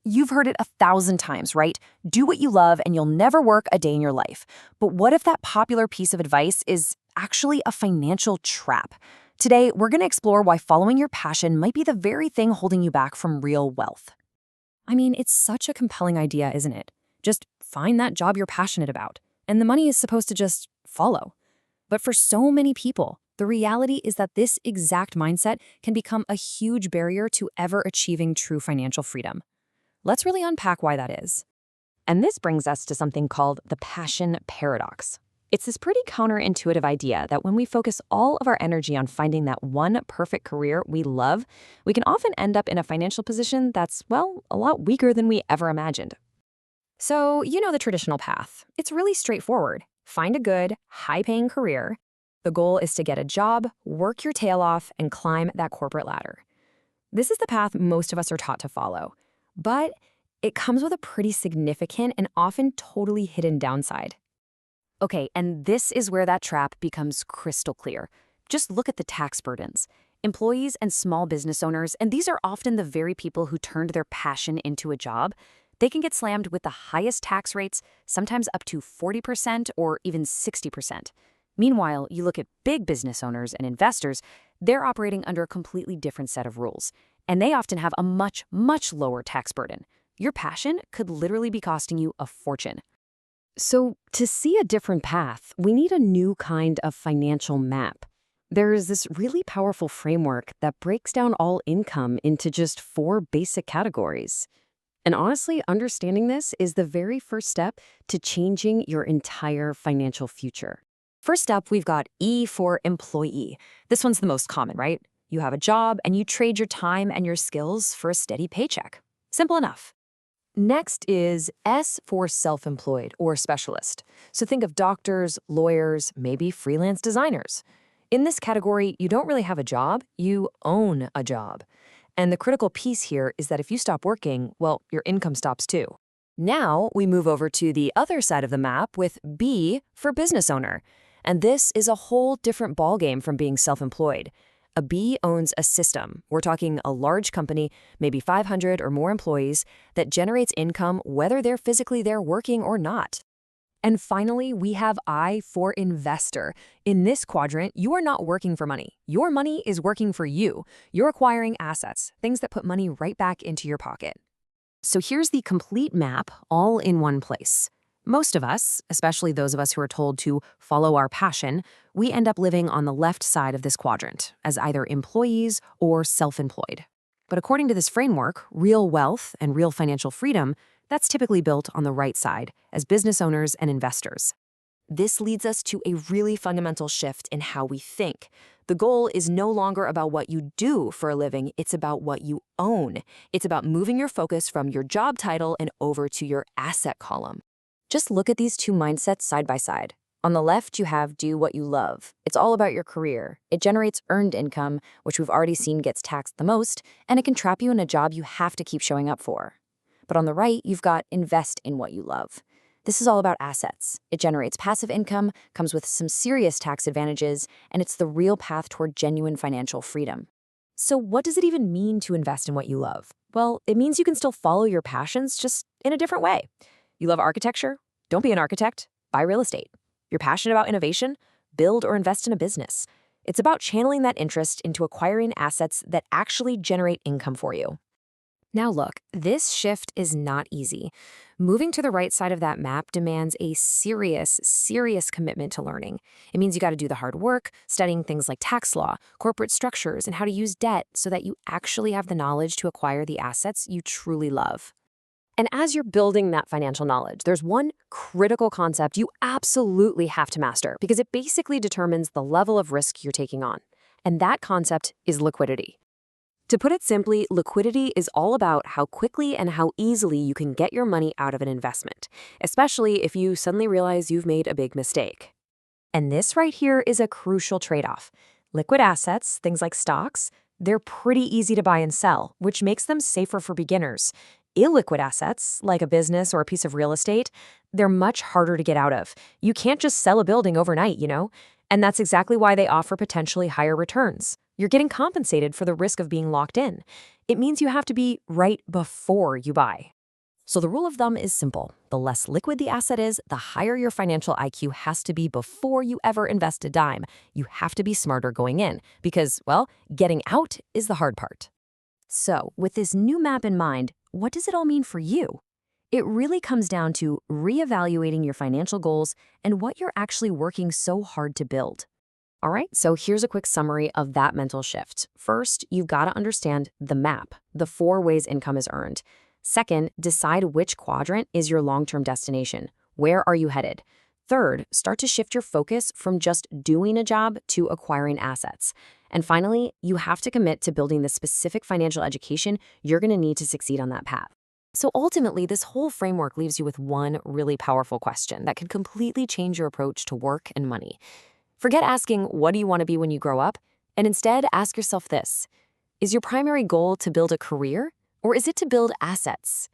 You've heard it 1,000 times, right? Do what you love and you'll never work a day in your life. But what if that popular piece of advice is actually a financial trap? Today, we're going to explore why following your passion might be the very thing holding you back from real wealth. I mean, it's such a compelling idea, isn't it? Just find that job you're passionate about, and the money is supposed to just follow. But for so many people, the reality is that this exact mindset can become a huge barrier to ever achieving true financial freedom. Let's really unpack why that is. And this brings us to something called the passion paradox. It's this pretty counterintuitive idea that when we focus all of our energy on finding that one perfect career we love, we can often end up in a financial position that's, well, a lot weaker than we ever imagined. So, you know the traditional path. It's really straightforward. Find a good, high-paying career. The goal is to get a job, work your tail off, and climb that corporate ladder. This is the path most of us are taught to follow. But it comes with a pretty significant and often totally hidden downside. Okay, and this is where that trap becomes crystal clear. Just look at the tax burdens. Employees and small business owners, and these are often the very people who turned their passion into a job, they can get slammed with the highest tax rates, sometimes up to 40% or even 60%. Meanwhile, you look at big business owners and investors, they're operating under a completely different set of rules. And they often have a much, much lower tax burden. Your passion could literally be costing you a fortune. So to see a different path, we need a new kind of financial map. There is this really powerful framework that breaks down all income into just 4 basic categories. And honestly, understanding this is the very first step to changing your entire financial future. First up, we've got E for employee. This one's the most common, right? You have a job and you trade your time and your skills for a steady paycheck. Simple enough. Next is S for self-employed or specialist. So think of doctors, lawyers, maybe freelance designers. In this category, you don't really have a job, you own a job. And the critical piece here is that if you stop working, well, your income stops too. Now we move over to the other side of the map with B for business owner. And this is a whole different ballgame from being self-employed. A B owns a system. We're talking a large company, maybe 500 or more employees, that generates income whether they're physically there working or not. And finally, we have I for investor. In this quadrant, you are not working for money. Your money is working for you. You're acquiring assets, things that put money right back into your pocket. So here's the complete map, all in one place. Most of us, especially those of us who are told to follow our passion, we end up living on the left side of this quadrant as either employees or self-employed. But according to this framework, real wealth and real financial freedom, that's typically built on the right side as business owners and investors. This leads us to a really fundamental shift in how we think. The goal is no longer about what you do for a living, it's about what you own. It's about moving your focus from your job title and over to your asset column. Just look at these two mindsets side by side. On the left, you have do what you love. It's all about your career. It generates earned income, which we've already seen gets taxed the most, and it can trap you in a job you have to keep showing up for. But on the right, you've got invest in what you love. This is all about assets. It generates passive income, comes with some serious tax advantages, and it's the real path toward genuine financial freedom. So what does it even mean to invest in what you love? Well, it means you can still follow your passions, just in a different way. You love architecture? Don't be an architect. Buy real estate. You're passionate about innovation? Build or invest in a business. It's about channeling that interest into acquiring assets that actually generate income for you. Now look, this shift is not easy. Moving to the right side of that map demands a serious commitment to learning. It means you got to do the hard work, studying things like tax law, corporate structures, and how to use debt so that you actually have the knowledge to acquire the assets you truly love. And as you're building that financial knowledge, there's one critical concept you absolutely have to master because it basically determines the level of risk you're taking on. And that concept is liquidity. To put it simply, liquidity is all about how quickly and how easily you can get your money out of an investment, especially if you suddenly realize you've made a big mistake. And this right here is a crucial trade-off. Liquid assets, things like stocks, they're pretty easy to buy and sell, which makes them safer for beginners. Illiquid assets, like a business or a piece of real estate, they're much harder to get out of. You can't just sell a building overnight, you know? And that's exactly why they offer potentially higher returns. You're getting compensated for the risk of being locked in. It means you have to be right before you buy. So the rule of thumb is simple. The less liquid the asset is, the higher your financial IQ has to be before you ever invest a dime. You have to be smarter going in because, well, getting out is the hard part. So, with this new map in mind, what does it all mean for you? It really comes down to reevaluating your financial goals and what you're actually working so hard to build. All right, so here's a quick summary of that mental shift. First, you've got to understand the map, the 4 ways income is earned. Second, decide which quadrant is your long-term destination. Where are you headed? Third, start to shift your focus from just doing a job to acquiring assets. And finally, you have to commit to building the specific financial education you're going to need to succeed on that path. So ultimately, this whole framework leaves you with one really powerful question that could completely change your approach to work and money. Forget asking, what do you want to be when you grow up? And instead, ask yourself this. Is your primary goal to build a career, or is it to build assets?